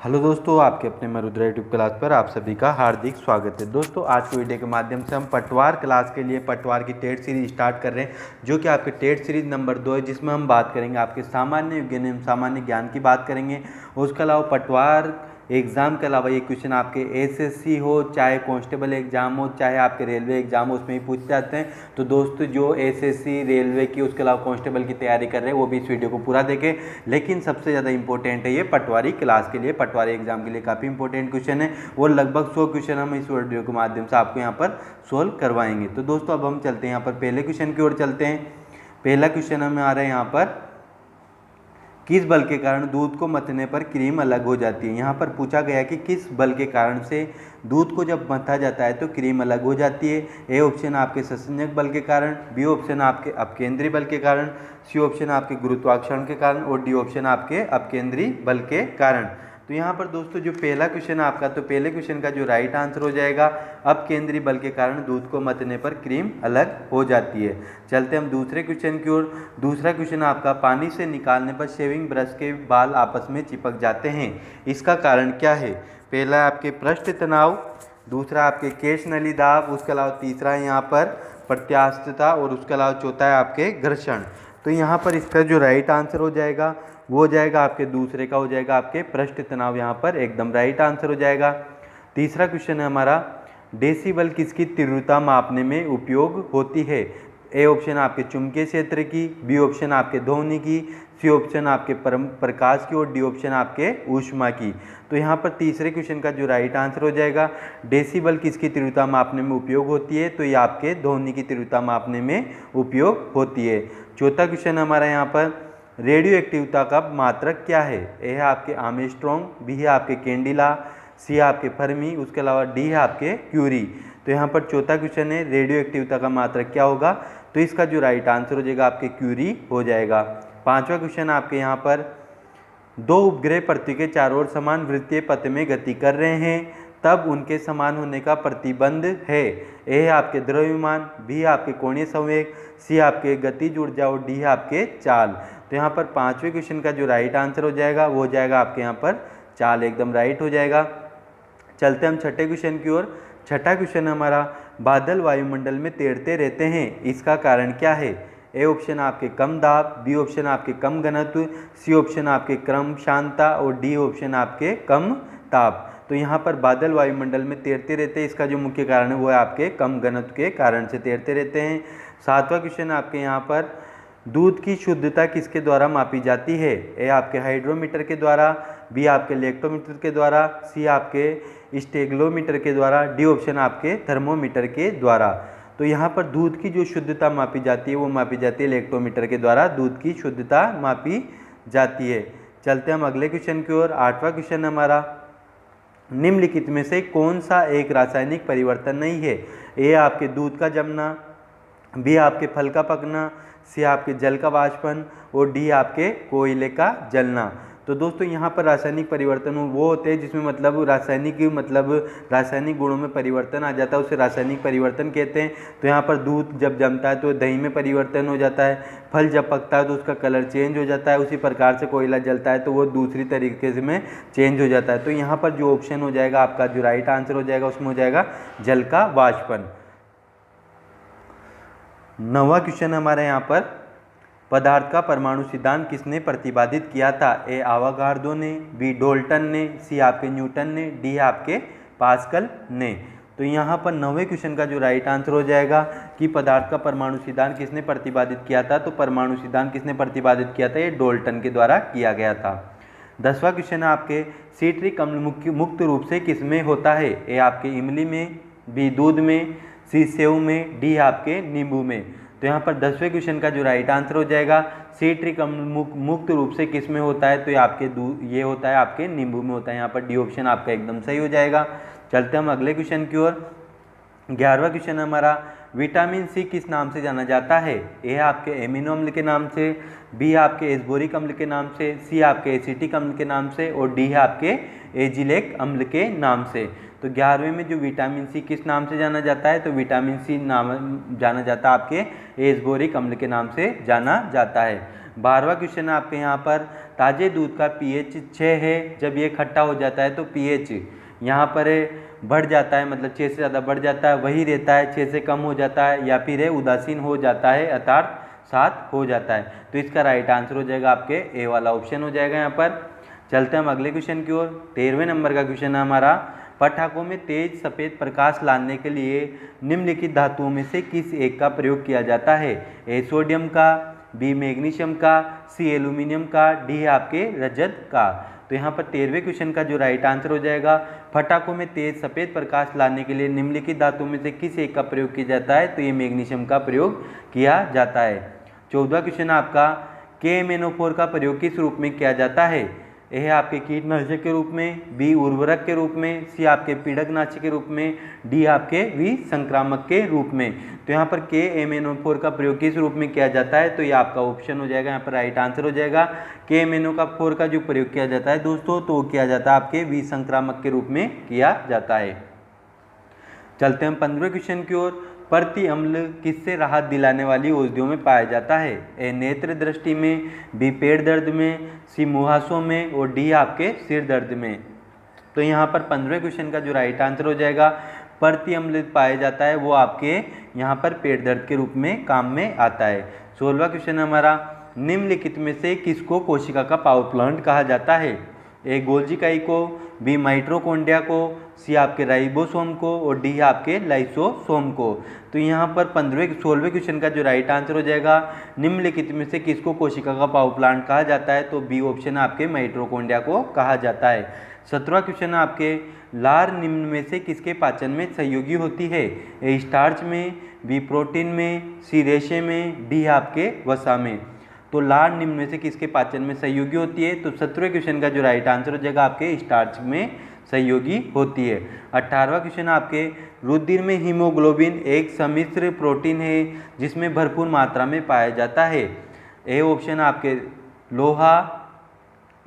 Hello दोस्तों, आपके अपने मरुद्रा यूट्यूब क्लास पर आप सभी का हार्दिक स्वागत है। दोस्तों, आज की वीडियो के माध्यम से हम पटवार क्लास के लिए पटवार की टेट सीरीज स्टार्ट कर रहे हैं, जो कि आपके टेट सीरीज नंबर 2 है, जिसमें हम बात करेंगे आपके सामान्य विज्ञान एवं सामान्य ज्ञान की बात करेंगे। उसके अलावा पटवार एग्ज़ाम के अलावा ये क्वेश्चन आपके एसएससी हो, चाहे कांस्टेबल एग्ज़ाम हो, चाहे आपके रेलवे एग्ज़ाम हो, उसमें ही पूछ जाते हैं। तो दोस्तों, जो एसएससी रेलवे की उसके अलावा कांस्टेबल की तैयारी कर रहे हैं वो भी इस वीडियो को पूरा देखें। लेकिन सबसे ज़्यादा इंपॉर्टेंट है ये पटवारी क्लास के लिए, पटवारी एग्जाम के लिए काफ़ी इंपॉर्टेंट क्वेश्चन है और लगभग 100 क्वेश्चन हम इस वीडियो के माध्यम से आपको यहाँ पर सोल्व करवाएंगे। तो दोस्तों, अब हम चलते हैं यहाँ पर पहले क्वेश्चन की ओर चलते हैं। पहला क्वेश्चन हमें आ रहा है यहाँ पर, किस बल के कारण दूध को मथने पर क्रीम अलग हो जाती है। यहाँ पर पूछा गया कि किस बल के कारण से दूध को जब मथा जाता है तो क्रीम अलग हो जाती है। ए ऑप्शन आपके ससंजक बल के कारण, बी ऑप्शन आपके अपकेंद्री बल के कारण, सी ऑप्शन आपके गुरुत्वाकर्षण के कारण और डी ऑप्शन आपके अपकेंद्री बल के कारण। तो यहाँ पर दोस्तों, जो पहला क्वेश्चन है आपका, तो पहले क्वेश्चन का जो राइट आंसर हो जाएगा, अपकेंद्री बल के कारण दूध को मथने पर क्रीम अलग हो जाती है। चलते हम दूसरे क्वेश्चन की ओर। दूसरा क्वेश्चन आपका, पानी से निकालने पर शेविंग ब्रश के बाल आपस में चिपक जाते हैं, इसका कारण क्या है। पहला आपके पृष्ठ तनाव, दूसरा आपके केश नली दाब, उसके अलावा तीसरा है यहाँ पर प्रत्यास्थता और उसके अलावा चौथा है आपके घर्षण। तो यहाँ पर इसका जो राइट आंसर हो जाएगा वो हो जाएगा आपके दूसरे का, हो जाएगा आपके पृष्ठ तनाव, यहाँ पर एकदम राइट आंसर हो जाएगा। तीसरा क्वेश्चन है हमारा, डेसिबल किसकी तीव्रता मापने में उपयोग होती है। ए ऑप्शन आपके चुंबकीय क्षेत्र की, बी ऑप्शन आपके ध्वनि की, सी ऑप्शन आपके प्रकाश की और डी ऑप्शन आपके ऊष्मा की। तो यहाँ पर तीसरे क्वेश्चन का जो राइट आंसर हो जाएगा, डेसिबल किसकी तीव्रता मापने में उपयोग होती है, तो ये आपके ध्वनि की तीव्रता मापने में उपयोग होती है। चौथा क्वेश्चन हमारा यहाँ पर, रेडियो एक्टिवता का मात्रक क्या है। ए है आपके आर्मस्ट्रॉन्ग, बी है आपके कैंडिला, सी है आपके फर्मी, उसके अलावा डी है आपके क्यूरी। तो यहाँ पर चौथा क्वेश्चन है, रेडियो एक्टिवता का मात्रक क्या होगा, तो इसका जो राइट आंसर हो जाएगा आपके क्यूरी हो जाएगा। पांचवा क्वेश्चन आपके यहाँ पर, दो उपग्रह पृथ्वी के चारों ओर समान वृत्तीय पथ में गति कर रहे हैं, तब उनके समान होने का प्रतिबंध है। ए है आपके द्रव्यमान, बी है आपके कोणीय संवेग, सी आपके गतिज ऊर्जा और डी है आपके चाल। तो यहाँ पर पांचवें क्वेश्चन का जो राइट आंसर हो जाएगा वो हो जाएगा आपके यहाँ पर चाल, एकदम राइट हो जाएगा। चलते हम छठे क्वेश्चन की ओर। छठा क्वेश्चन हमारा, बादल वायुमंडल में तैरते रहते हैं, इसका कारण क्या है। ए ऑप्शन आपके कम दाब, बी ऑप्शन आपके कम घनत्व, सी ऑप्शन आपके कम शांतता और डी ऑप्शन आपके कम ताप। तो यहाँ पर बादल वायुमंडल में तैरते रहते हैं, इसका जो मुख्य कारण है वो है आपके कम घनत्व के कारण से तैरते रहते हैं। सातवां क्वेश्चन आपके यहाँ पर, दूध की शुद्धता किसके द्वारा मापी जाती है। ए आपके हाइड्रोमीटर के द्वारा, बी आपके लैक्टोमीटर के द्वारा, सी आपके स्टेगलोमीटर के द्वारा, डी ऑप्शन आपके थर्मोमीटर के द्वारा। तो यहाँ पर दूध की जो शुद्धता मापी जाती है वो मापी जाती है लैक्टोमीटर के द्वारा, दूध की शुद्धता मापी जाती है। चलते हम अगले क्वेश्चन की ओर। आठवां क्वेश्चन हमारा, निम्नलिखित में से कौन सा एक रासायनिक परिवर्तन नहीं है। ए आपके दूध का जमना, बी आपके फल का पकना, सी आपके जल का वाष्पन और डी आपके कोयले का जलना। तो दोस्तों, यहाँ पर रासायनिक परिवर्तन वो होते हैं जिसमें रासायनिक गुणों में परिवर्तन आ जाता है, उसे रासायनिक परिवर्तन कहते हैं। तो यहाँ पर दूध जब जमता है तो दही में परिवर्तन हो जाता है, फल जब पकता है तो उसका कलर चेंज हो जाता है, उसी प्रकार से कोयला जलता है तो वो दूसरी तरीके से में चेंज हो जाता है। तो यहाँ पर जो ऑप्शन हो जाएगा आपका, जो राइट आंसर हो जाएगा उसमें हो जाएगा जल का वाष्पन। नौवां क्वेश्चन हमारे यहाँ पर, पदार्थ का परमाणु सिद्धांत किसने प्रतिपादित किया था। ए आवागार्दो ने, बी डाल्टन ने, सी आपके न्यूटन ने, डी आपके पास्कल ने। तो यहाँ पर नौवें क्वेश्चन का जो राइट आंसर हो जाएगा कि पदार्थ का परमाणु सिद्धांत किसने प्रतिपादित किया था, तो परमाणु सिद्धांत किसने प्रतिपादित किया था, ये डाल्टन के द्वारा किया गया था। 10वां क्वेश्चन है आपके, सिट्रिक अम्ल मुक्त रूप से किसमें होता है। ए आपके इमली में, बी दूध में, सी सेव में, डी आपके नींबू में। तो यहाँ पर 10वें क्वेश्चन का जो राइट आंसर हो जाएगा, सिट्रिक अम्ल मुक्त रूप से किस में होता है, तो ये होता है आपके नींबू में होता है। यहाँ पर डी ऑप्शन आपका एकदम सही हो जाएगा। चलते हम अगले क्वेश्चन की ओर। 11वां क्वेश्चन हमारा, विटामिन सी किस नाम से जाना जाता है। ए आपके एमिनो अम्ल के नाम से, बी आपके एस्बोरिक अम्ल के नाम से, सी आपके एसिटिक अम्ल के नाम से और डी है आपके एजिलेक अम्ल के नाम से। तो 11वें में जो विटामिन सी किस नाम से जाना जाता है, तो विटामिन सी नाम जाना जाता है आपके एस्बोरिक अम्ल के नाम से जाना जाता है। 12वां क्वेश्चन है आपके यहाँ पर, ताज़े दूध का pH 6 है। जब ये खट्टा हो जाता है तो pH यहाँ पर बढ़ जाता है, मतलब 6 से ज़्यादा बढ़ जाता है, वही रहता है, 6 से कम हो जाता है, या फिर उदासीन हो जाता है अर्थात 7 हो जाता है। तो इसका राइट आंसर हो जाएगा आपके ए वाला ऑप्शन हो जाएगा। यहाँ पर चलते हैं हम अगले क्वेश्चन की ओर। 13वें नंबर का क्वेश्चन है हमारा, पटाखों में तेज सफ़ेद प्रकाश लाने के लिए निम्नलिखित धातुओं में से किस एक का प्रयोग किया जाता है? ए सोडियम का, बी मैग्नीशियम का, सी एल्यूमिनियम का, डी आपके रजत का। तो यहाँ पर 13वें क्वेश्चन का जो राइट आंसर हो जाएगा, पटाखों में तेज सफ़ेद प्रकाश लाने के लिए निम्नलिखित धातुओं में से किस एक का प्रयोग किया जाता है? तो ये मैग्नीशियम का प्रयोग किया जाता है। 14वां क्वेश्चन आपका, KMnO4 का प्रयोग किस रूप में किया जाता है? ए है आपके कीटनाशक के रूप में, बी उर्वरक के रूप में, सी आपके पीड़कनाशक के रूप में, डी आपके विसंक्रामक के रूप में। तो यहाँ पर KMnO4 का प्रयोग किस रूप में किया जाता है? तो ये आपका ऑप्शन हो जाएगा, यहाँ पर राइट आंसर हो जाएगा। KMnO4 का जो प्रयोग किया जाता है दोस्तों, तो वो किया जाता है आपके विसंक्रामक के रूप में किया जाता है। चलते हैं 15वें क्वेश्चन की ओर। प्रति अम्ल किससे राहत दिलाने वाली औषधियों में पाया जाता है? ए नेत्र दृष्टि में, बी पेट दर्द में, सी मुहासों में, और डी आपके सिर दर्द में। तो यहाँ पर 15वें क्वेश्चन का जो राइट आंसर हो जाएगा, प्रति अम्ल पाया जाता है वो आपके यहाँ पर पेट दर्द के रूप में काम में आता है। 16वां क्वेश्चन हमारा, निम्नलिखित में से किसको कोशिका का पावर प्लांट कहा जाता है? ए गोल्जी इकाई को, बी माइटोकॉन्ड्रिया को, सी आपके राइबोसोम को, और डी आपके लाइसोसोम को। तो यहाँ पर 16वें क्वेश्चन का जो राइट आंसर हो जाएगा, निम्नलिखित में से किसको कोशिका का पावर प्लांट कहा जाता है? तो बी ऑप्शन आपके माइटोकॉन्ड्रिया को कहा जाता है। 17वां क्वेश्चन आपके, लार निम्न में से किसके पाचन में सहयोगी होती है? ए स्टार्च में, बी प्रोटीन में, सी रेशे में, डी आपके वसा में। तो लार निम्न में से किसके पाचन में सहयोगी होती है? तो 17वें क्वेश्चन का जो राइट आंसर हो जाएगा आपके स्टार्च में सहयोगी होती है। 18वां क्वेश्चन आपके, रुधिर में हीमोग्लोबिन एक सम्मिश्र प्रोटीन है जिसमें भरपूर मात्रा में पाया जाता है। ए ऑप्शन आपके लोहा,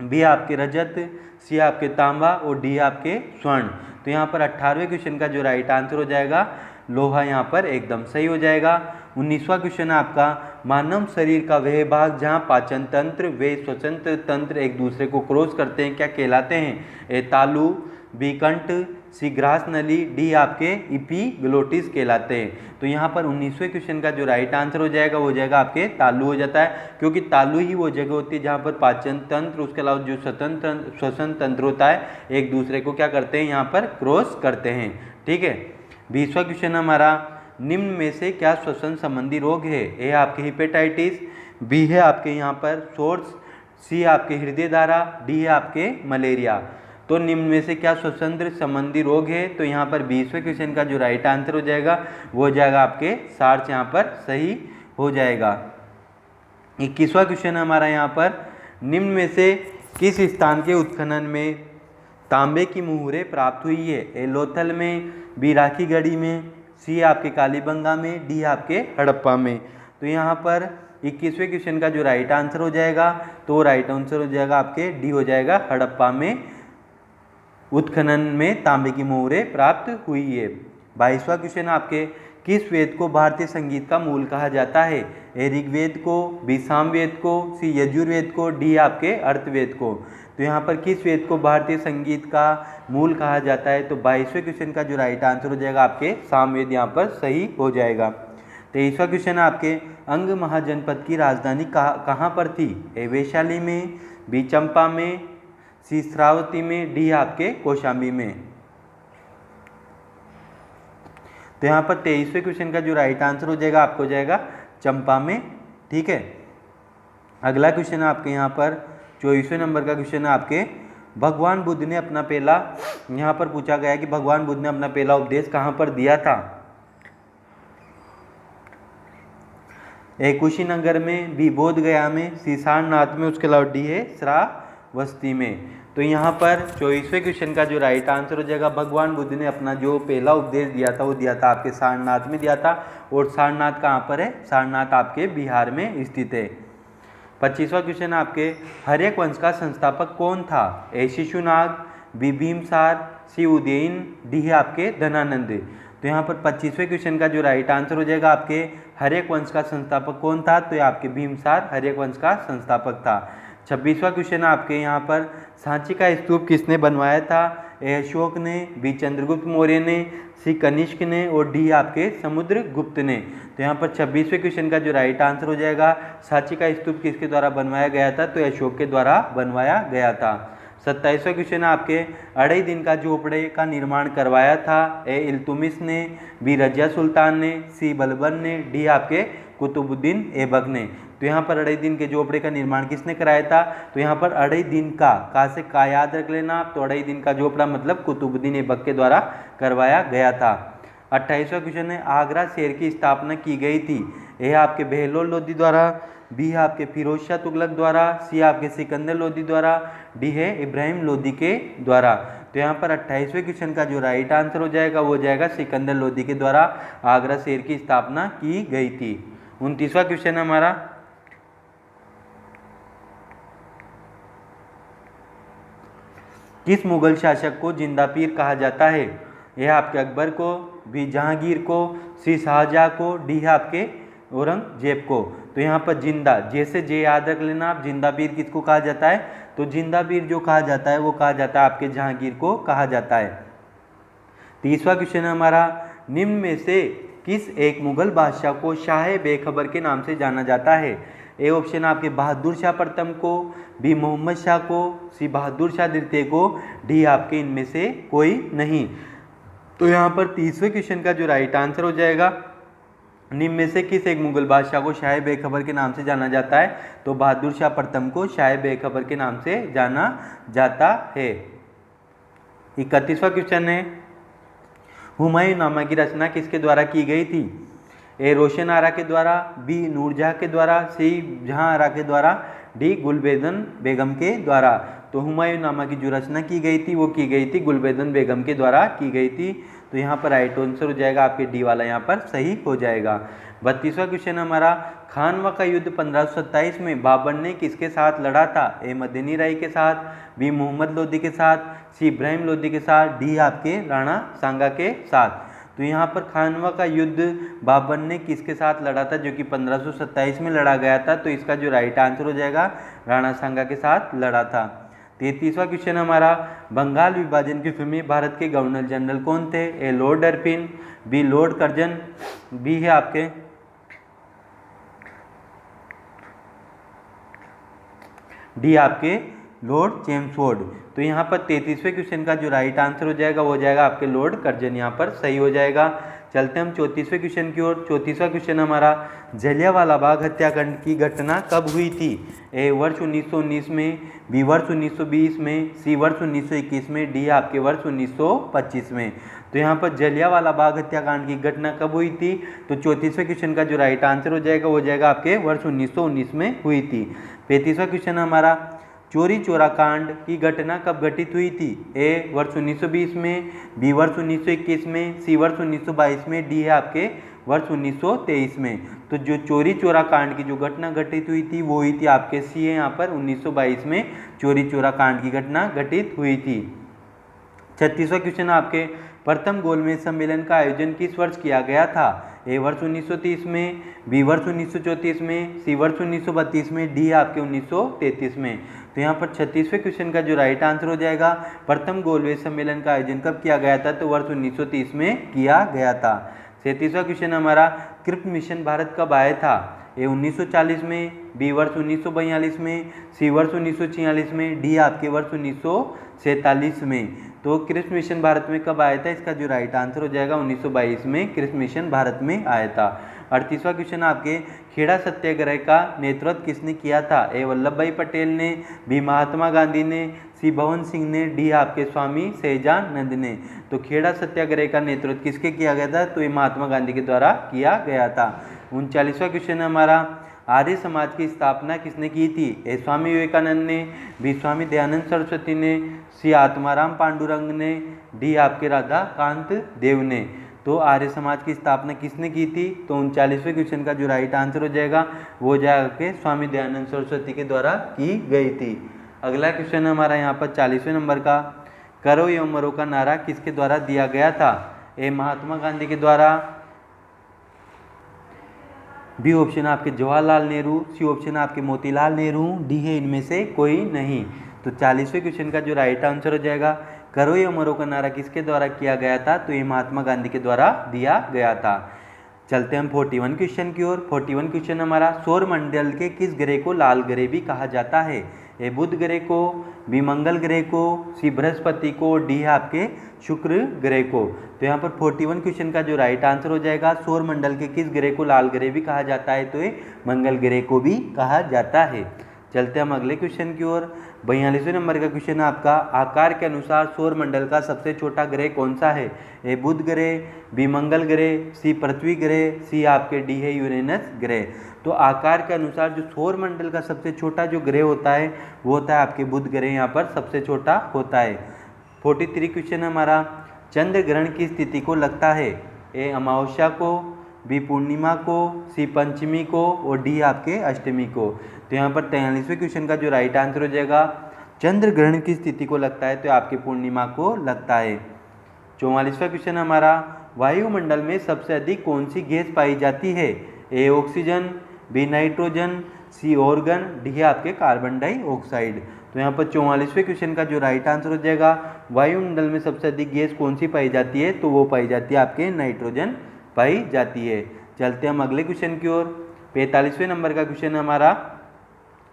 बी आपके रजत, सी आपके तांबा, और डी आपके स्वर्ण। तो यहाँ पर 18वें क्वेश्चन का जो राइट आंसर हो जाएगा लोहा, यहाँ पर एकदम सही हो जाएगा। 19वां क्वेश्चन आपका, मानव शरीर का वह भाग जहाँ पाचन तंत्र व स्वतंत्र तंत्र एक दूसरे को क्रॉस करते हैं क्या कहलाते हैं? ए तालु, बी कंठ, सी ग्रास नली, डी आपके इपीग्लोटिस कहलाते हैं। तो यहाँ पर 19वें क्वेश्चन का जो राइट आंसर हो जाएगा वो हो जाएगा आपके तालु हो जाता है, क्योंकि तालु ही वो जगह होती है जहाँ पर पाचन तंत्र, उसके अलावा जो श्वसन तंत्र होता है एक दूसरे को क्या करते हैं, यहाँ पर क्रॉस करते हैं। ठीक है। 20वां क्वेश्चन हमारा, निम्न में से क्या श्वसन संबंधी रोग है? ए आपके हिपेटाइटिस, बी है आपके यहाँ पर सोर्स, सी आपके हृदय धारा, डी है आपके मलेरिया। तो निम्न में से क्या श्वसन संबंधी रोग है? तो यहाँ पर 20वें क्वेश्चन का जो राइट आंसर हो जाएगा वो हो जाएगा आपके सार्च, यहाँ पर सही हो जाएगा। 21वां क्वेश्चन हमारा यहाँ पर, निम्न में से किस स्थान के उत्खनन में तांबे की मुहरें प्राप्त हुई है? ए लोथल में, बी राखीगढ़ी में, सी आपके कालीबंगा में, डी आपके हड़प्पा में। तो यहाँ पर 21वें क्वेश्चन का जो राइट आंसर हो जाएगा तो राइट आंसर हो जाएगा आपके डी हो जाएगा, हड़प्पा में उत्खनन में तांबे की मुहरें प्राप्त हुई है। 22वां क्वेश्चन आपके, किस वेद को भारतीय संगीत का मूल कहा जाता है? ए ऋग्वेद को, बी सामवेद को, सी यजुर्वेद को, डी आपके अर्थवेद को। तो यहाँ पर किस वेद को भारतीय संगीत का मूल कहा जाता है? तो 22वें क्वेश्चन का जो राइट आंसर हो जाएगा आपके सामवेद, यहाँ पर सही हो जाएगा। 23वां क्वेश्चन आपके, अंग महाजनपद की राजधानी कहाँ पर थी? ए वैशाली में, बी चंपा में, सी श्रावती में, डी आपके कौशाम्बी में। तो यहाँ पर 23वें क्वेश्चन का जो राइट आंसर हो जाएगा आपको हो जाएगा चंपा में। ठीक है। अगला क्वेश्चन आपके यहाँ पर 24वें नंबर का क्वेश्चन है आपके, भगवान बुद्ध ने अपना पहला, यहाँ पर पूछा गया है कि भगवान बुद्ध ने अपना पहला उपदेश कहाँ पर दिया था? ए कुशीनगर में, बी बोध गया में, सी सारनाथ में, उसके अलावा डी है श्रावस्ती में। तो यहाँ पर 24वें क्वेश्चन का जो राइट आंसर हो जाएगा, भगवान बुद्ध ने अपना जो पहला उपदेश दिया था वो दिया था आपके सारनाथ में दिया था। और सारनाथ कहाँ पर है? सारनाथ आपके बिहार में स्थित है। 25वां क्वेश्चन आपके, हर्यक वंश का संस्थापक कौन था? ए शिशुनाग, बी भीमसार, सी उदयन, डी है आपके धनानंद। तो यहाँ पर 25वें क्वेश्चन का जो राइट आंसर हो जाएगा आपके, हर्यक वंश का संस्थापक कौन था? तो ये आपके भीमसार हर्यक वंश का संस्थापक था। 26वां क्वेश्चन आपके यहाँ पर सांची का स्तूप किसने बनवाया था? ए अशोक ने, बी चंद्रगुप्त मौर्य ने, सी कनिष्क ने और डी आपके समुद्रगुप्त ने। तो यहाँ पर 26वें क्वेश्चन का जो राइट आंसर हो जाएगा, सांची का स्तूप किसके द्वारा बनवाया गया था? तो अशोक के द्वारा बनवाया गया था। 27वां क्वेश्चन आपके अढ़ाई दिन का झोपड़े का निर्माण करवाया था? ए इल्तुमिश ने, बी रजिया सुल्तान ने, सी बलबन ने, डी आपके कुतुबुद्दीन ऐबक ने। तो यहाँ पर अढ़ाई दिन के झोपड़े का निर्माण किसने कराया था? तो यहाँ पर अढ़ाई दिन का से का याद रख लेना आप। तो अढ़ाई दिन का झोपड़ा मतलब कुतुबुद्दीन ऐबक के द्वारा करवाया गया था। 28वां क्वेश्चन है आगरा शहर की स्थापना की गई थी? ए आपके बहलोल लोदी द्वारा, बी आपके फिरोज शाह तुगलक द्वारा, सी आपके सिकंदर लोदी द्वारा, डी है इब्राहिम लोदी के द्वारा। तो यहाँ पर 28वें क्वेश्चन का जो राइट आंसर हो जाएगा वो जाएगा सिकंदर लोदी के द्वारा आगरा शहर की स्थापना की गई थी। 29वां क्वेश्चन हमारा किस मुगल शासक को जिंदा पीर कहा जाता है? यह आपके अकबर को, बी जहांगीर को, सी शाहजहां को, डी है आपके औरंगजेब को। तो यहाँ पर जिंदा जैसे जे याद रख लेना आप। जिंदा पीर किसको कहा जाता है? तो जिंदा पीर जो कहा जाता है वो कहा जाता है आपके जहांगीर को कहा जाता है। 30वां क्वेश्चन है हमारा निम्न में से किस एक मुगल बादशाह को शाह बेखबर के नाम से जाना जाता है? ए ऑप्शन आपके बहादुर शाह प्रथम को, बी मोहम्मद शाह को, सी बहादुर शाह द्वितीय को, डी आपके इनमें से कोई नहीं। तो यहाँ पर 30वें क्वेश्चन का जो राइट आंसर हो जाएगा निम्न में से किस एक मुगल बादशाह को शाह बेखबर के नाम से जाना जाता है? तो बहादुर शाह प्रथम को शाह बेखबर के नाम से जाना जाता है। 31वां क्वेश्चन है हुमायूंनामा की रचना किसके द्वारा की गई थी? ए रोशन आरा के द्वारा, बी नूरजहां के द्वारा, सी जहां आरा के द्वारा, डी गुलबेदन बेगम के द्वारा। तो हुमायूंनामा की जो रचना की गई थी वो की गई थी गुलबेदन बेगम के द्वारा की गई थी। तो यहाँ पर राइट आंसर हो जाएगा आपके डी वाला यहाँ पर सही हो जाएगा। 32वां क्वेश्चन हमारा खानवा का युद्ध 1527 में बाबर ने किसके साथ लड़ा था? ए मदनी राय के साथ, बी मोहम्मद लोदी के साथ, सी इब्राहिम लोदी के साथ, डी आपके राणा सांगा के साथ। तो यहाँ पर खानवा का युद्ध बाबर ने किसके साथ लड़ा था जो कि 1527 में लड़ा गया था? तो इसका जो राइट आंसर हो जाएगा राणा सांगा के साथ लड़ा था। 33वां क्वेश्चन हमारा बंगाल विभाजन के समय भारत के गवर्नर जनरल कौन थे? A Lord Dufferin, B Lord Curzon, B है आपके डी आपके लॉर्ड चेम्सफोर्ड। तो यहाँ पर 33वें क्वेश्चन का जो राइट आंसर हो जाएगा वो हो जाएगा आपके लॉर्ड कर्जन, यहाँ पर सही हो जाएगा। चलते हम 34वें क्वेश्चन की ओर। 34वां क्वेश्चन हमारा जलियांवाला बाग हत्याकांड की घटना कब हुई थी? ए वर्ष 1919 में, बी वर्ष 1920 में, सी वर्ष 1921 में, डी आपके वर्ष 1925 में। तो यहाँ पर जलियांवाला बाग हत्याकांड की घटना कब हुई थी? तो 34वें क्वेश्चन का जो राइट आंसर हो जाएगा वो हो जाएगा आपके वर्ष 1919 में हुई थी। 35वां क्वेश्चन हमारा चोरी चोरा कांड की घटना कब घटित हुई थी? ए वर्ष 1920 में, बी वर्ष 1921 में, सी वर्ष 1922 में, डी है आपके वर्ष 1923 में। तो जो चोरी चोरा कांड की जो घटना घटित हुई थी वो हुई थी आपके सी है यहाँ पर 1922 में चोरी चोरा कांड की घटना घटित हुई थी। 36वां क्वेश्चन आपके प्रथम गोलमेज सम्मेलन का आयोजन किस वर्ष किया गया था? ए वर्ष 1930 में, बी वर्ष 1934 में, सी वर्ष 1932 में, डी आपके 1933 में। तो यहाँ पर 36वें क्वेश्चन का जो राइट आंसर हो जाएगा प्रथम गोलमेज सम्मेलन का आयोजन कब किया गया था? तो वर्ष 1930 में किया गया था। 37वां क्वेश्चन हमारा कृत मिशन भारत कब आया था? ए 1940 में, बी वर्ष 1942 में, सी वर्ष 1946 में, डी आपके वर्ष 1947 में। तो कृष्ण मिशन भारत में कब आया था? इसका जो राइट आंसर हो जाएगा 1922 में कृष्ण मिशन भारत में आया था। 38वां क्वेश्चन आपके खेड़ा सत्याग्रह का नेतृत्व किसने किया था? ए वल्लभ भाई पटेल ने, बी महात्मा गांधी ने, सी भवन सिंह ने, डी आपके स्वामी सहजानंद ने। तो खेड़ा सत्याग्रह का नेतृत्व किसके किया गया था? तो ये महात्मा गांधी के द्वारा किया गया था। 39वां क्वेश्चन हमारा आर्य समाज की स्थापना किसने की थी? ए स्वामी विवेकानंद ने, बी स्वामी दयानंद सरस्वती ने, सी आत्माराम पांडुरंग ने, डी आपके राधा कांत देव ने। तो आर्य समाज की स्थापना किसने की थी? तो 39वें क्वेश्चन का जो राइट आंसर हो जाएगा वो जाके स्वामी दयानंद सरस्वती के द्वारा की गई थी। अगला क्वेश्चन हमारा यहाँ पर 40वें नंबर का करो या मरो का नारा किसके द्वारा दिया गया था? ए महात्मा गांधी के द्वारा, बी ऑप्शन आपके जवाहरलाल नेहरू, सी ऑप्शन आपके मोतीलाल नेहरू, डी है इनमें से कोई नहीं। तो 40वें क्वेश्चन का जो राइट आंसर हो जाएगा, करो या मरो का नारा किसके द्वारा किया गया था, तो ये महात्मा गांधी के द्वारा दिया गया था। चलते हम 41 क्वेश्चन की ओर। 41 क्वेश्चन हमारा, सौर मंडल के किस ग्रह को लाल ग्रह भी कहा जाता है? ए बुध ग्रह को, बी मंगल ग्रह को, सी बृहस्पति को, डी है आपके शुक्र ग्रह को। तो यहाँ पर 41 क्वेश्चन का जो राइट आंसर हो जाएगा, सौर मंडल के किस ग्रह को लाल ग्रह भी कहा जाता है, तो ये मंगल ग्रह को भी कहा जाता है। चलते हम अगले क्वेश्चन की ओर। 42वें नंबर का क्वेश्चन है आपका, आकार के अनुसार सौर मंडल का सबसे छोटा ग्रह कौन सा है? ए बुध ग्रह, बी मंगल ग्रह, सी पृथ्वी ग्रह, सी आपके डी है यूरेनस ग्रह। तो आकार के अनुसार जो सौर मंडल का सबसे छोटा जो ग्रह होता है वो होता है आपके बुध ग्रह, यहाँ पर सबसे छोटा होता है। 43 क्वेश्चन हमारा, चंद्र ग्रहण की स्थिति को लगता है? ए अमावस्या को, बी पूर्णिमा को, सी पंचमी को और डी आपके अष्टमी को। तो यहाँ पर 43वें क्वेश्चन का जो राइट आंसर हो जाएगा, चंद्र ग्रहण की स्थिति को लगता है तो आपके पूर्णिमा को लगता है। 44वां क्वेश्चन हमारा, वायुमंडल में सबसे अधिक कौन सी गैस पाई जाती है? A oxygen, B nitrogen, C argon, D है आपके कार्बन डाइऑक्साइड। तो यहाँ पर 44वें क्वेश्चन का जो राइट आंसर हो जाएगा, वायुमंडल में सबसे अधिक गैस कौन सी पाई जाती है, तो वो पाई जाती है आपके नाइट्रोजन पाई जाती है। चलते हम अगले क्वेश्चन की ओर। 45वें नंबर का क्वेश्चन हमारा,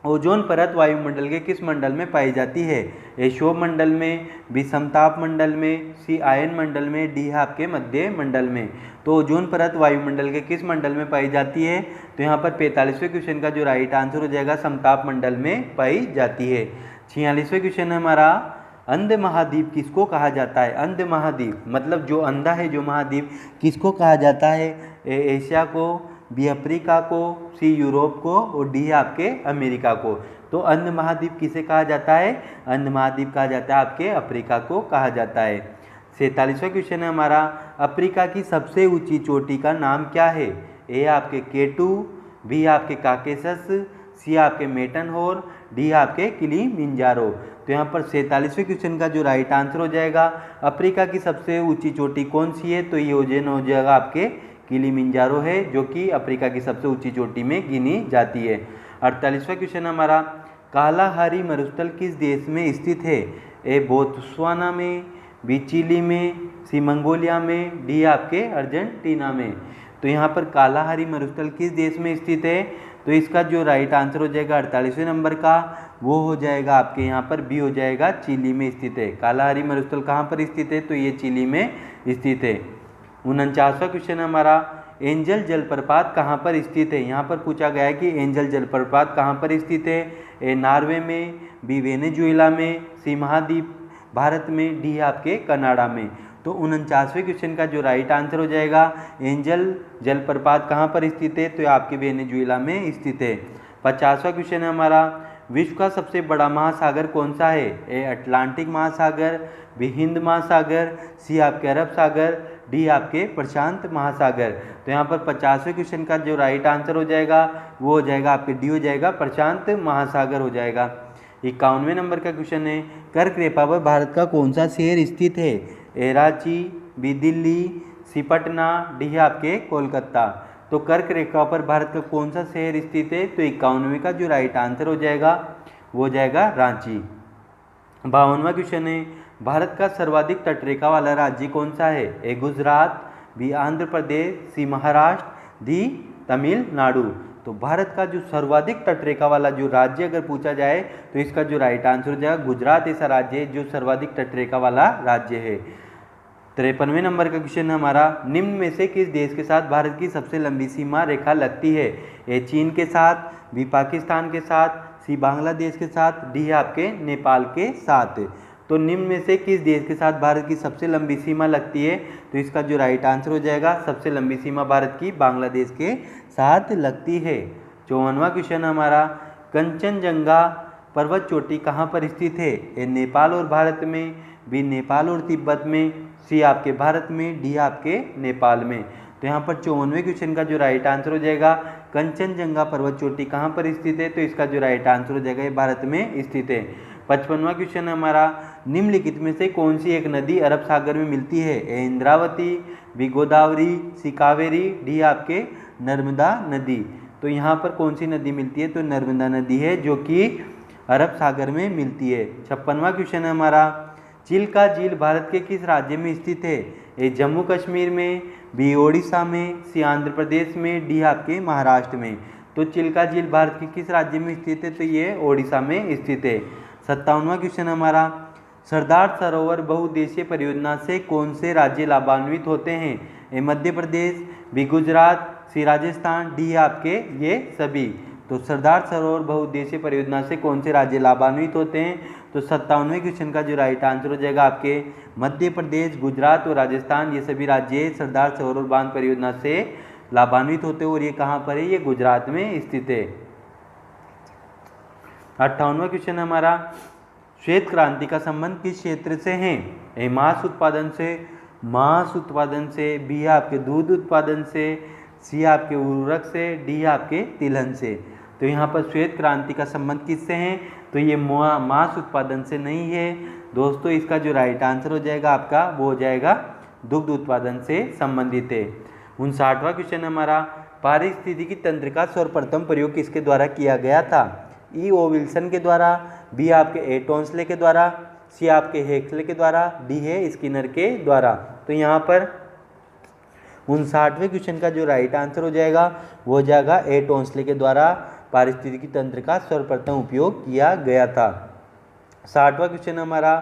ओजोन परत वायुमंडल के किस मंडल में पाई जाती है? ए क्षोभ मंडल में, बी समताप मंडल में, सी आयन मंडल में, डी है आपके मध्य मंडल में। तो ओजोन परत वायुमंडल के किस मंडल में पाई जाती है? तो यहाँ पर 45वें क्वेश्चन का जो राइट आंसर हो जाएगा, समताप मंडल में पाई जाती है। 46वें क्वेश्चन हमारा, अंध महाद्वीप किसको कहा जाता है? अंध महाद्वीप मतलब जो अंधा है जो महाद्वीप, किसको कहा जाता है? ए एशिया को, बी अफ्रीका को, सी यूरोप को और डी आपके अमेरिका को। तो अंध महाद्वीप किसे कहा जाता है? अंध महाद्वीप कहा जाता है आपके अफ्रीका को कहा जाता है। 47वां क्वेश्चन है हमारा, अफ्रीका की सबसे ऊंची चोटी का नाम क्या है? ए आपके केटू, बी आपके काकेसस, सी आपके मेटनहोर, डी आपके किलिमिंजारो। तो यहाँ पर 47वें क्वेश्चन का जो राइट आंसर हो जाएगा, अफ्रीका की सबसे ऊंची चोटी कौन सी है, तो ये हो जाएगा आपके किलिमिंजारो है, जो कि अफ्रीका की सबसे ऊंची चोटी में गिनी जाती है। 48वां क्वेश्चन हमारा, कालाहारी मरुस्थल किस देश में स्थित है? ए बोत्सवाना में, बी चिली में, सी मंगोलिया में, डी आपके अर्जेंटीना में। तो यहाँ पर कालाहारी मरुस्थल किस देश में स्थित है? तो इसका जो राइट आंसर हो जाएगा 48वें नंबर का, वो हो जाएगा आपके यहाँ पर बी हो जाएगा, चिली में स्थित है। कालाहारी मरुस्थल कहाँ पर स्थित है? तो ये चिली में स्थित है। 49वां क्वेश्चन हमारा, एंजल जलप्रपात कहाँ पर स्थित है? यहाँ पर पूछा गया है कि एंजल जलप्रपात कहाँ पर स्थित है? ए नॉर्वे में, बी वेनेजुएला में, सी महाद्वीप भारत में, डी आपके कनाडा में। तो 49वें क्वेश्चन का जो राइट आंसर हो जाएगा, एंजल जलप्रपात कहाँ पर स्थित है? तो आपके वेनेजुएला में स्थित है। 50वां क्वेश्चन है हमारा, विश्व का सबसे बड़ा महासागर कौन सा है? ए अटलांटिक महासागर, बी हिंद महासागर, सी आपके अरब सागर, डी आपके प्रशांत महासागर। तो यहाँ पर 50वें क्वेश्चन का जो राइट आंसर हो जाएगा वो हो जाएगा आपके डी हो जाएगा, प्रशांत महासागर हो जाएगा। 51वें नंबर का क्वेश्चन है, कर्क रेखा पर भारत का कौन सा शहर स्थित है? ए रांची, बी दिल्ली, सी पटना, डी है आपके कोलकाता। तो कर्क रेखा पर भारत का कौन सा शहर स्थित है? तो 51वें का जो राइट आंसर हो जाएगा वो हो जाएगा रांची। 52वां क्वेश्चन है, भारत का सर्वाधिक तटरेखा वाला राज्य कौन सा है? ए गुजरात, बी आंध्र प्रदेश, सी महाराष्ट्र, डी तमिलनाडु। तो भारत का जो सर्वाधिक तटरेखा वाला जो राज्य अगर पूछा जाए तो इसका जो राइट आंसर हो जाएगा गुजरात ऐसा राज्य है जो सर्वाधिक तटरेखा वाला राज्य है। 53वें नंबर का क्वेश्चन हमारा, निम्न में से किस देश के साथ भारत की सबसे लंबी सीमा रेखा लगती है? ए चीन के साथ, बी पाकिस्तान के साथ, सी बांग्लादेश के साथ, डी आपके नेपाल के साथ। तो निम्न में से किस देश के साथ भारत की सबसे लंबी सीमा लगती है? तो इसका जो राइट आंसर हो जाएगा, सबसे लंबी सीमा भारत की बांग्लादेश के साथ लगती है। 54वां क्वेश्चन हमारा, कंचनजंगा पर्वत चोटी कहाँ पर स्थित है? ए नेपाल और भारत में, बी नेपाल और तिब्बत में, सी आपके भारत में, डी आपके नेपाल में। तो यहाँ पर 54वें क्वेश्चन का जो राइट आंसर हो जाएगा, कंचनजंगा पर्वत चोटी कहाँ पर स्थित है? तो इसका जो राइट आंसर हो जाएगा ये भारत में स्थित है। 55वां क्वेश्चन हमारा, निम्नलिखित में से कौन सी एक नदी अरब सागर में मिलती है? ए इंद्रावती, बी गोदावरी, सी कावेरी, डी आपके नर्मदा नदी। तो यहाँ पर कौन सी नदी मिलती है, तो नर्मदा नदी है जो कि अरब सागर में मिलती है। 56वां क्वेश्चन है हमारा, चिल्का झील भारत के किस राज्य में स्थित है? ए जम्मू कश्मीर में, बी ओडिशा में, सी आंध्र प्रदेश में, डी आपके महाराष्ट्र में। तो चिल्का झील भारत के किस राज्य में स्थित है, तो ये ओडिशा में स्थित है। 57वां क्वेश्चन हमारा, सरदार सरोवर बहुउद्देशीय परियोजना से कौन से राज्य लाभान्वित होते हैं? ए मध्य प्रदेश, बी गुजरात, सी राजस्थान, डी आपके ये सभी। तो सरदार सरोवर बहुउद्देशीय परियोजना से कौन से राज्य लाभान्वित होते हैं? तो 57वें क्वेश्चन का जो राइट आंसर हो जाएगा आपके मध्य प्रदेश, गुजरात और राजस्थान, ये सभी राज्य सरदार सरोवर बांध परियोजना से लाभान्वित होते हैं। और ये कहाँ पर है? ये गुजरात में स्थित है। 58वां क्वेश्चन हमारा, श्वेत क्रांति का संबंध किस क्षेत्र से है? ए मांस उत्पादन से, बी आपके दूध उत्पादन से, सी आपके उर्वरक से, डी आपके तिलहन से। तो यहाँ पर श्वेत क्रांति का संबंध किससे है? तो ये मांस उत्पादन से नहीं है दोस्तों। इसका जो राइट आंसर हो जाएगा आपका वो हो जाएगा दुग्ध उत्पादन से संबंधित है। 59वां क्वेश्चन हमारा, पारिस्थितिकी तंत्र का सर्वप्रथम प्रयोग किसके द्वारा किया गया था? ई ओ विल्सन के द्वारा, बी आपके ए टोंसले के द्वारा, सी आपके हेक्सले के द्वारा, डी है स्किनर के द्वारा। तो यहाँ पर 59वें क्वेश्चन का जो राइट आंसर हो जाएगा वो हो जाएगा ए टोंसले के द्वारा पारिस्थितिकी तंत्र का सर्वप्रथम उपयोग किया गया था। 60वां क्वेश्चन हमारा,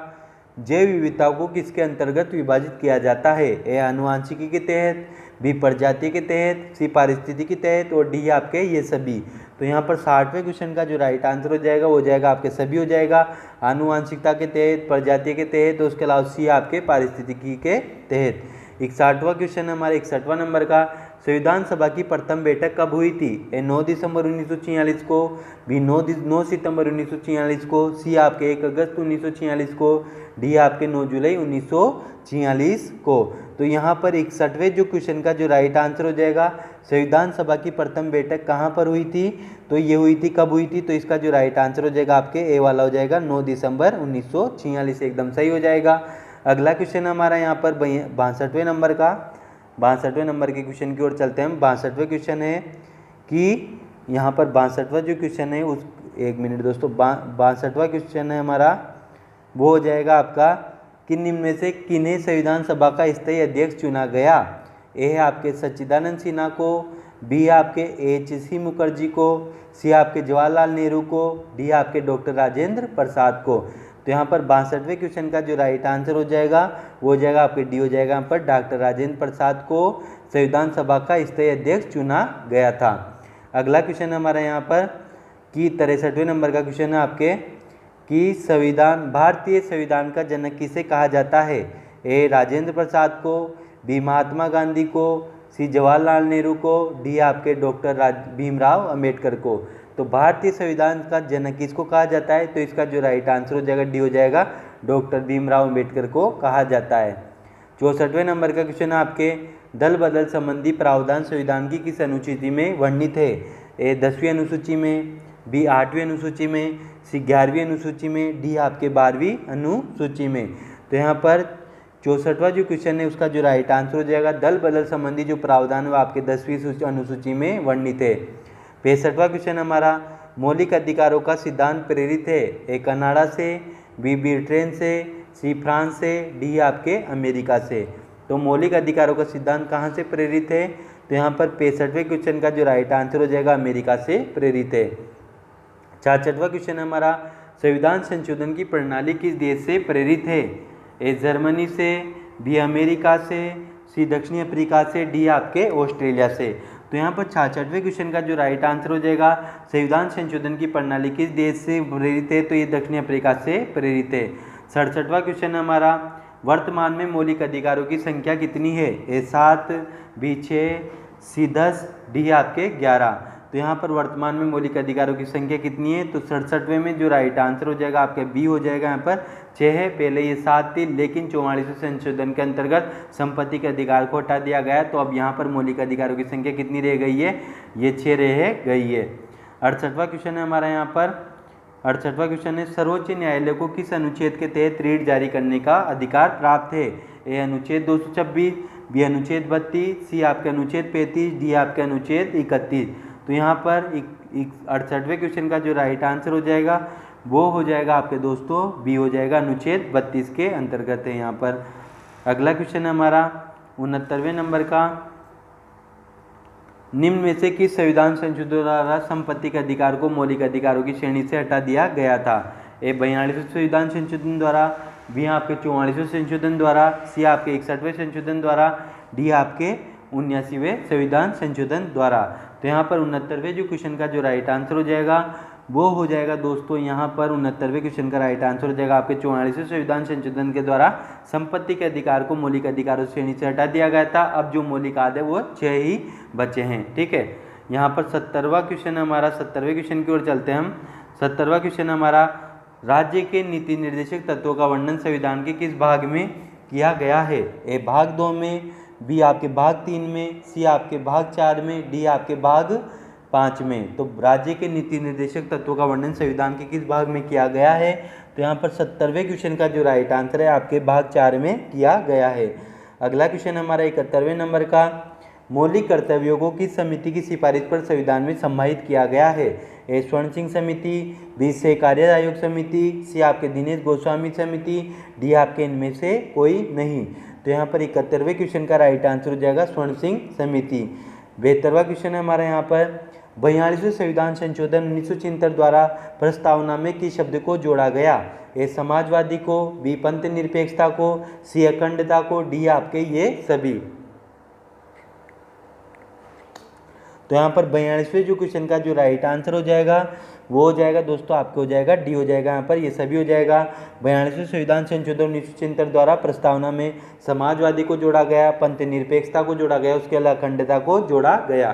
जैव विविधता को किसके अंतर्गत विभाजित किया जाता है? ए आनुवांशिकी के तहत, बी प्रजाति के तहत, सी पारिस्थितिकी के तहत और डी आपके ये सभी। तो यहाँ पर 60वें क्वेश्चन का जो राइट आंसर हो जाएगा वो हो जाएगा आपके सभी हो जाएगा, आनुवांशिकता के तहत, प्रजाति के तहत और उसके अलावा सी आपके पारिस्थितिकी के तहत। 61वां क्वेश्चन हमारे 61वां नंबर का, संविधान सभा की प्रथम बैठक कब हुई थी? ए 9 दिसंबर 1946 को, बी 9 सितंबर 1946 को, सी आपके 1 अगस्त 1946 को, डी आपके 9 जुलाई 1946 को। तो यहाँ पर 61वें जो क्वेश्चन का जो राइट आंसर हो जाएगा, संविधान सभा की प्रथम बैठक कहाँ पर हुई थी? तो ये हुई थी, कब हुई थी? तो इसका जो राइट आंसर हो जाएगा आपके ए वाला हो जाएगा 9 दिसंबर 1946, एकदम सही हो जाएगा। अगला क्वेश्चन हमारा यहाँ पर 62वें नंबर का, 62वें नंबर के क्वेश्चन की ओर चलते हैं। 62वें क्वेश्चन है कि यहाँ पर 62वां जो क्वेश्चन है उस, एक मिनट दोस्तों, 62वां क्वेश्चन है हमारा वो हो जाएगा आपका, किन निम्न में से किन्हें संविधान सभा का स्थायी अध्यक्ष चुना गया? ए है आपके सच्चिदानंद सिन्हा को, बी आपके एच.सी. मुखर्जी को, सी आपके जवाहरलाल नेहरू को, डी आपके डॉक्टर राजेंद्र प्रसाद को। तो यहाँ पर 62वें क्वेश्चन का जो राइट आंसर हो जाएगा वो हो जाएगा आपके डी हो जाएगा यहाँ पर डॉक्टर राजेंद्र प्रसाद को संविधान सभा का स्थायी अध्यक्ष चुना गया था। अगला क्वेश्चन हमारा यहाँ पर कि 63वें नंबर का क्वेश्चन है आपके कि संविधान, भारतीय संविधान का जनक किसे कहा जाता है? ए राजेंद्र प्रसाद को, बी महात्मा गांधी को, सी जवाहरलाल नेहरू को, डी आपके डॉक्टर भीमराव अंबेडकर को। तो भारतीय संविधान का जनक किसको कहा जाता है? तो इसका जो राइट आंसर हो जाएगा डी हो जाएगा, डॉक्टर भीमराव अंबेडकर को कहा जाता है। 64वें नंबर का क्वेश्चन है आपके, दल बदल संबंधी प्रावधान संविधान की किस अनुसूची में वर्णित है? ए 10वीं अनुसूची में, बी 8वीं अनुसूची में, सी 11वीं अनुसूची में, डी आपके 12वीं अनुसूची में। तो यहाँ पर 64वां जो क्वेश्चन है उसका जो राइट आंसर हो जाएगा, दल बदल संबंधी जो प्रावधान है वो आपके 10वीं अनुसूची में वर्णित है। 65वां क्वेश्चन हमारा, मौलिक अधिकारों का सिद्धांत प्रेरित है? ए कनाडा से, बी ब्रिटेन से, सी फ्रांस से, डी आपके अमेरिका से। तो मौलिक अधिकारों का सिद्धांत कहाँ से प्रेरित है? तो यहाँ पर 65वें क्वेश्चन का जो राइट आंसर हो जाएगा अमेरिका से प्रेरित है। 66वां क्वेश्चन हमारा, संविधान संशोधन की प्रणाली किस देश से प्रेरित है? ए जर्मनी से, बी अमेरिका से, सी दक्षिणी अफ्रीका से, डी आपके ऑस्ट्रेलिया से। तो यहाँ पर 66वें क्वेश्चन का जो राइट आंसर हो जाएगा, संविधान संशोधन की प्रणाली किस देश से प्रेरित है? तो ये दक्षिणी अफ्रीका से प्रेरित है। 67वां क्वेश्चन हमारा, वर्तमान में मौलिक अधिकारों की संख्या कितनी है? ए 7, बी 6, सी 10, डी आपके 11। तो यहाँ पर वर्तमान में मौलिक अधिकारों की संख्या कितनी है? तो 67वें में जो राइट आंसर हो जाएगा आपका बी हो जाएगा, यहाँ पर 6 है। पहले ये 7 थी लेकिन 44वें संशोधन के अंतर्गत संपत्ति के अधिकार को हटा दिया गया, तो अब यहाँ पर मौलिक अधिकारों की संख्या कितनी रह गई है? ये 6 रह गई है। 68वां क्वेश्चन है हमारा यहाँ पर, 68वां क्वेश्चन है, सर्वोच्च न्यायालय को किस अनुच्छेद के तहत रीट जारी करने का अधिकार प्राप्त है? ए अनुच्छेद 226, बी अनुच्छेद 32, सी आपके अनुच्छेद 35, डी आपके अनुच्छेद 31। तो यहाँ पर 68वें क्वेश्चन का जो राइट आंसर हो जाएगा वो हो जाएगा आपके दोस्तों बी हो जाएगा, अनुच्छेद 32 के अंतर्गत है यहाँ पर। अगला क्वेश्चन है हमारा 69वें नंबर का, निम्न में से किस संविधान संशोधन द्वारा संपत्ति के अधिकार को मौलिक अधिकारों की श्रेणी से हटा दिया गया था? ए 42वें संविधान संशोधन द्वारा, बी आपके 44वें संशोधन द्वारा, सी आपके 61वें संशोधन द्वारा, डी आपके 79वें संविधान संशोधन द्वारा। तो यहाँ पर 69वें जो क्वेश्चन का जो राइट आंसर हो जाएगा वो हो जाएगा दोस्तों यहाँ पर 69वें क्वेश्चन का राइट आंसर हो जाएगा आपके 44वें संविधान संशोधन के द्वारा संपत्ति के अधिकार को मौलिक अधिकारों श्रेणी से हटा दिया गया था। अब जो मौलिक अधिकार है वो 6 ही बचे हैं, ठीक है। यहाँ पर 70वां क्वेश्चन हमारा, 70वें क्वेश्चन की ओर चलते हैं हम। 70वां क्वेश्चन हमारा, राज्य के नीति निर्देशक तत्वों का वर्णन संविधान के किस भाग में किया गया है? ए भाग 2 में, बी आपके भाग 3 में, सी आपके भाग 4 में, डी आपके भाग 5 में। तो राज्य के नीति निर्देशक तत्वों का वर्णन संविधान के किस भाग में किया गया है? तो यहाँ पर 70वें क्वेश्चन का जो राइट आंसर है आपके भाग 4 में किया गया है। अगला क्वेश्चन हमारा 71वें नंबर का, मौलिक कर्तव्यों को किस समिति की सिफारिश पर संविधान में समाहित किया गया है? ए स्वर्ण सिंह समिति, बी से कार्य आयोग समिति, सी आपके दिनेश गोस्वामी समिति, डी आपके इनमें से कोई नहीं। तो यहाँ पर 71वें क्वेश्चन का राइट आंसर हो जाएगा स्वर्ण सिंह समिति। 72वां क्वेश्चन है हमारा यहाँ पर, 42वें संविधान संशोधन 1973 द्वारा प्रस्तावना में किस शब्द को जोड़ा गया? ए समाजवादी को, बी पंथ निरपेक्षता को, सी अखंडता को, डी आपके ये सभी। तो यहाँ पर 42वें जो क्वेश्चन का जो राइट आंसर हो जाएगा वो हो जाएगा दोस्तों आपको हो जाएगा डी हो जाएगा, यहाँ पर ये सभी हो जाएगा। 42वें संविधान संशोधन 1973 द्वारा प्रस्तावना में समाजवादी को जोड़ा गया, पंथ निरपेक्षता को जोड़ा गया, उसके अलावा अखंडता को जोड़ा गया।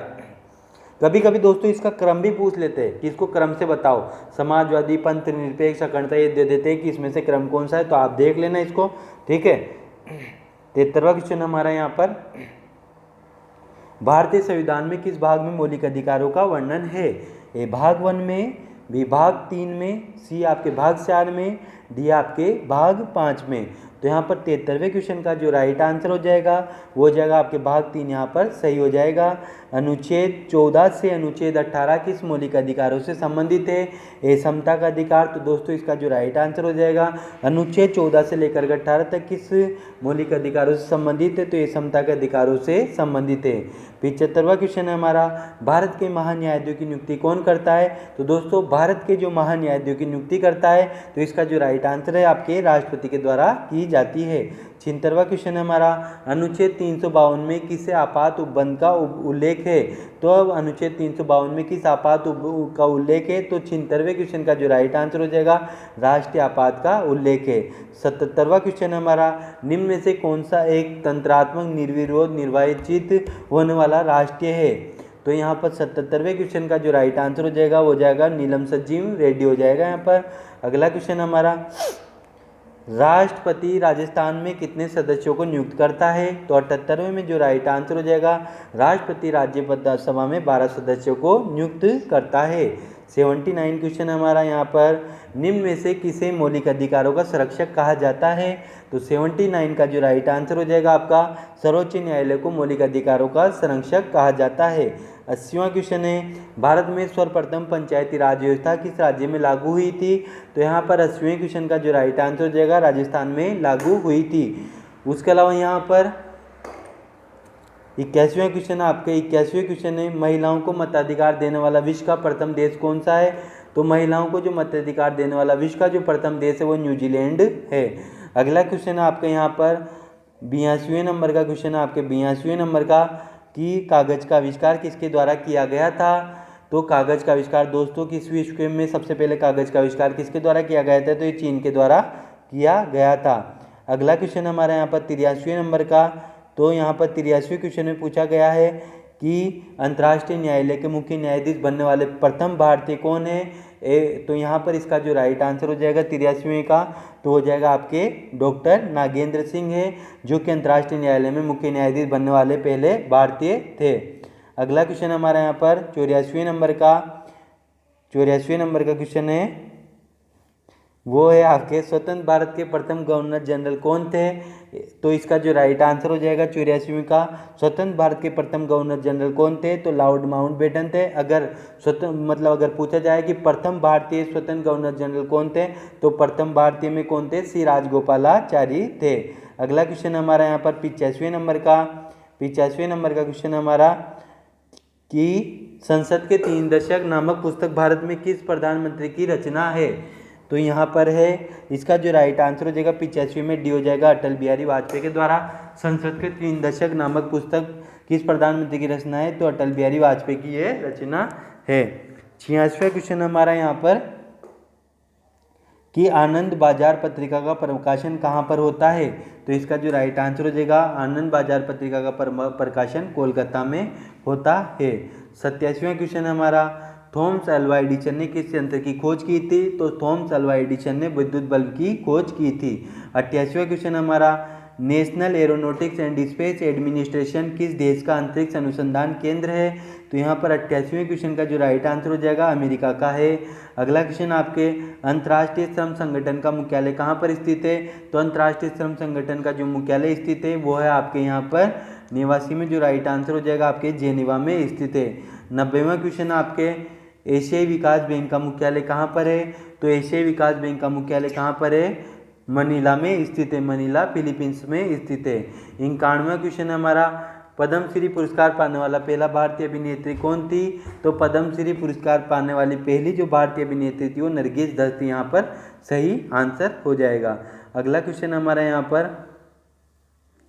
कभी कभी दोस्तों इसका क्रम भी पूछ लेते हैं कि इसको क्रम से बताओ, समाजवादी, पंथ निरपेक्ष, अखंडता, ये दे देते हैं कि इसमें से क्रम कौन सा है, तो आप देख लेना इसको, ठीक है। 73वां क्वेश्चन हमारा यहाँ पर, भारतीय संविधान में किस भाग में मौलिक अधिकारों का वर्णन है? ए भाग 1 में, बी भाग 3 में, सी आपके भाग 4 में, डी आपके भाग 5 में। तो यहाँ पर 73वें क्वेश्चन का जो राइट आंसर हो जाएगा वो हो जाएगा आपके भाग 3 यहाँ पर सही हो जाएगा। अनुच्छेद 14 से अनुच्छेद 18 किस मौलिक अधिकारों से संबंधित है? ए समता का अधिकार। तो दोस्तों इसका जो राइट आंसर हो जाएगा अनुच्छेद 14 से लेकर 18 तक किस मौलिक अधिकारों से संबंधित है? तो ये समता के अधिकारों से संबंधित है। 75वां क्वेश्चन है हमारा, भारत के महान्यायाधीश की नियुक्ति कौन करता है? तो दोस्तों भारत के जो महान्यायाधीश की नियुक्ति करता है तो इसका जो राइट आंसर है आपके राष्ट्रपति के द्वारा की जाती है। 76वां क्वेश्चन है हमारा, अनुच्छेद 352 में किस आपात उपबंध का उल्लेख है? तो अब अनुच्छेद 352 में किस आपात का उल्लेख है? तो 76वें क्वेश्चन का जो राइट आंसर हो जाएगा राष्ट्रीय आपात का उल्लेख है। 77वां क्वेश्चन हमारा, निम्न में से कौन सा एक तंत्रात्मक निर्विरोध निर्वाचित होने वाला राष्ट्रीय है? तो यहाँ पर 77वें क्वेश्चन का जो राइट आंसर हो जाएगा वो जाएगा नीलम संजीव रेड्डी हो जाएगा यहाँ पर। अगला क्वेश्चन हमारा, राष्ट्रपति राजस्थान में कितने सदस्यों को नियुक्त करता है? तो 78वें में जो राइट आंसर हो जाएगा राष्ट्रपति राज्यसभा में 12 सदस्यों को नियुक्त करता है। 79 क्वेश्चन हमारा यहाँ पर, निम्न में से किसे मौलिक अधिकारों का संरक्षक कहा जाता है? तो 79 का जो राइट आंसर हो जाएगा आपका सर्वोच्च न्यायालय को मौलिक अधिकारों का संरक्षक कहा जाता है। 80वां क्वेश्चन है, भारत में सर्वप्रथम पंचायती राज व्यवस्था किस राज्य में लागू हुई थी? तो यहाँ पर 80वें क्वेश्चन का जो राइट आंसर हो जाएगा राजस्थान में लागू हुई थी। उसके अलावा यहाँ पर 81वां क्वेश्चन आपके 81वें क्वेश्चन है, महिलाओं को मताधिकार देने वाला विश्व का प्रथम देश कौन सा है? तो महिलाओं को जो मताधिकार देने वाला विश्व का जो प्रथम देश है वो न्यूजीलैंड है। अगला क्वेश्चन है आपके यहाँ पर 82वें नंबर का क्वेश्चन है आपके 82वें नंबर का, कि कागज का आविष्कार किसके द्वारा किया गया था? तो कागज का आविष्कार दोस्तों किस विश्व में सबसे पहले कागज का आविष्कार किसके द्वारा किया गया था? तो ये चीन के द्वारा किया गया था। अगला क्वेश्चन हमारा यहाँ पर 83वें नंबर का, तो यहाँ पर 83वें क्वेश्चन में पूछा गया है कि अंतर्राष्ट्रीय न्यायालय के मुख्य न्यायाधीश बनने वाले प्रथम भारतीय कौन है? तो यहाँ पर इसका जो राइट आंसर हो जाएगा 83वें का तो हो जाएगा आपके डॉक्टर नागेंद्र सिंह है, जो कि अंतर्राष्ट्रीय न्यायालय में मुख्य न्यायाधीश बनने वाले पहले भारतीय थे। अगला क्वेश्चन हमारा यहाँ पर 84वें नंबर का क्वेश्चन है, वो है आपके स्वतंत्र भारत के प्रथम गवर्नर जनरल कौन थे? तो इसका जो राइट आंसर हो जाएगा 84वें का। स्वतंत्र भारत के प्रथम गवर्नर जनरल कौन थे? तो लॉर्ड माउंटबेटन थे। अगर अगर पूछा जाए कि प्रथम भारतीय स्वतंत्र गवर्नर जनरल कौन थे, तो प्रथम भारतीय में कौन थे? सी राजगोपालाचारी थे। अगला क्वेश्चन हमारा यहाँ पर 85वें नंबर का क्वेश्चन हमारा कि संसद के 3 दशक नामक पुस्तक भारत में किस प्रधानमंत्री की रचना है? तो यहाँ पर है, इसका जो राइट आंसर हो जाएगा 85 में डी हो जाएगा, अटल बिहारी वाजपेयी के द्वारा। संसद के 3 दशक नामक पुस्तक किस प्रधानमंत्री की रचना है? तो अटल बिहारी वाजपेयी की ये रचना है। 86वां क्वेश्चन हमारा यहाँ पर कि आनंद बाजार पत्रिका का प्रकाशन कहाँ पर होता है? तो इसका जो राइट आंसर हो जाएगा आनंद बाजार पत्रिका का प्रकाशन कोलकाता में होता है। 87वां क्वेश्चन हमारा थॉमस अल्वा एडिसन ने किस यंत्र की खोज की थी? तो थॉमस अल्वा एडिसन ने विद्युत बल्ब की खोज की थी। 88वां क्वेश्चन हमारा national aeronautics and space administration किस देश का अंतरिक्ष अनुसंधान केंद्र है? तो यहाँ पर 88वें क्वेश्चन का जो राइट आंसर हो जाएगा अमेरिका का है। अगला क्वेश्चन आपके अंतर्राष्ट्रीय श्रम संगठन का मुख्यालय कहाँ पर स्थित है? तो अंतर्राष्ट्रीय श्रम संगठन का जो मुख्यालय स्थित है वो है आपके यहाँ पर निवासी में, जो राइट आंसर हो जाएगा आपके जेनेवा में स्थित है। 90वां क्वेश्चन आपके एशियाई विकास बैंक का मुख्यालय कहाँ पर है? तो एशियाई विकास बैंक का मुख्यालय कहाँ पर है? मनीला में स्थित है, मनीला फिलीपींस में स्थित है। 91वां क्वेश्चन हमारा पद्मश्री पुरस्कार पाने वाला पहला भारतीय अभिनेत्री कौन थी? तो पद्मश्री पुरस्कार पाने वाली पहली जो भारतीय अभिनेत्री थी वो नरगिस दत्त, यहाँ पर सही आंसर हो जाएगा। अगला क्वेश्चन हमारा यहाँ पर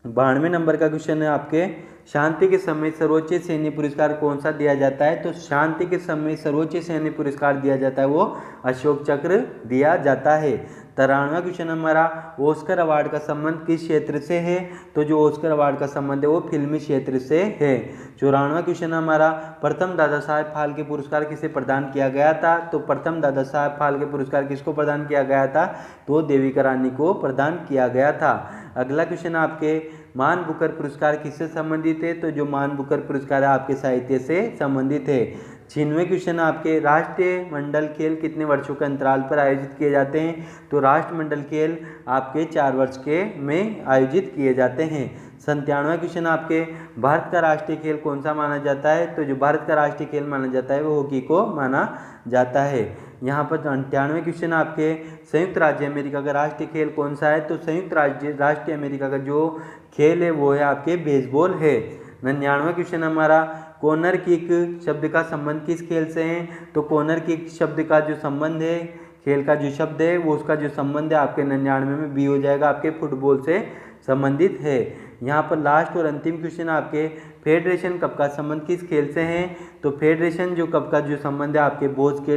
92वें नंबर का क्वेश्चन है आपके शांति के समय सर्वोच्च सैन्य पुरस्कार कौन सा दिया जाता है? तो शांति के समय सर्वोच्च सैन्य पुरस्कार दिया जाता है वो अशोक चक्र दिया जाता है। 93वां क्वेश्चन हमारा ऑस्कर अवार्ड का संबंध किस क्षेत्र से है? तो जो ऑस्कर अवार्ड का संबंध है वो फिल्मी क्षेत्र से है। 94वां क्वेश्चन हमारा प्रथम दादा साहेब फाल्के पुरस्कार किसे प्रदान किया गया था? तो प्रथम दादा साहेब फाल्के पुरस्कार किसको प्रदान किया गया था? तो देविका रानी को प्रदान किया गया था। अगला क्वेश्चन आपके मान बुकर पुरस्कार किससे संबंधित है? तो जो मान बुकर पुरस्कार है आपके साहित्य से संबंधित है। 96वें क्वेश्चन आपके राष्ट्रीय मंडल खेल कितने वर्षों के अंतराल पर आयोजित किए जाते हैं? तो राष्ट्रमंडल खेल आपके 4 वर्ष के में आयोजित किए जाते हैं। 97वां क्वेश्चन आपके भारत का राष्ट्रीय खेल कौन सा माना जाता है? तो जो भारत का राष्ट्रीय खेल माना जाता है वो हॉकी को माना जाता है। यहाँ पर 98वें क्वेश्चन आपके संयुक्त राज्य अमेरिका का राष्ट्रीय खेल कौन सा है? तो संयुक्त राष्ट्रीय अमेरिका का जो खेल है वो है आपके बेसबॉल है। 99वां क्वेश्चन हमारा कॉर्नर किक शब्द का संबंध किस खेल से है? तो कॉर्नर किक शब्द का जो संबंध है, खेल का जो शब्द है वो उसका जो संबंध है आपके 99 में बी हो जाएगा, आपके फुटबॉल से संबंधित है। यहाँ पर लास्ट और अंतिम क्वेश्चन आपके फेडरेशन कप का संबंध किस खेल से है? तो फेडरेशन जो कप का जो संबंध है आपके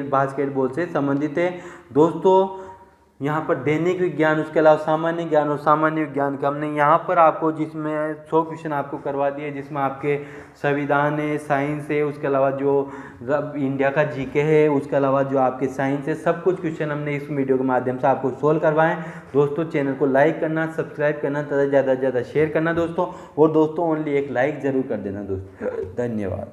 बास्केटबॉल से संबंधित है। दोस्तों यहाँ पर दैनिक विज्ञान, उसके अलावा सामान्य ज्ञान और सामान्य विज्ञान का हमने यहाँ पर आपको जिसमें 100 क्वेश्चन आपको करवा दिए, जिसमें आपके संविधान है, साइंस है, उसके अलावा जो इंडिया का जीके है, उसके अलावा जो आपके साइंस है, सब कुछ क्वेश्चन हमने इस वीडियो के माध्यम से आपको सोल्व करवाएं। दोस्तों चैनल को लाइक करना, सब्सक्राइब करना तथा ज़्यादा से ज़्यादा शेयर करना दोस्तों, और दोस्तों ओनली एक लाइक ज़रूर कर देना दोस्तों। धन्यवाद।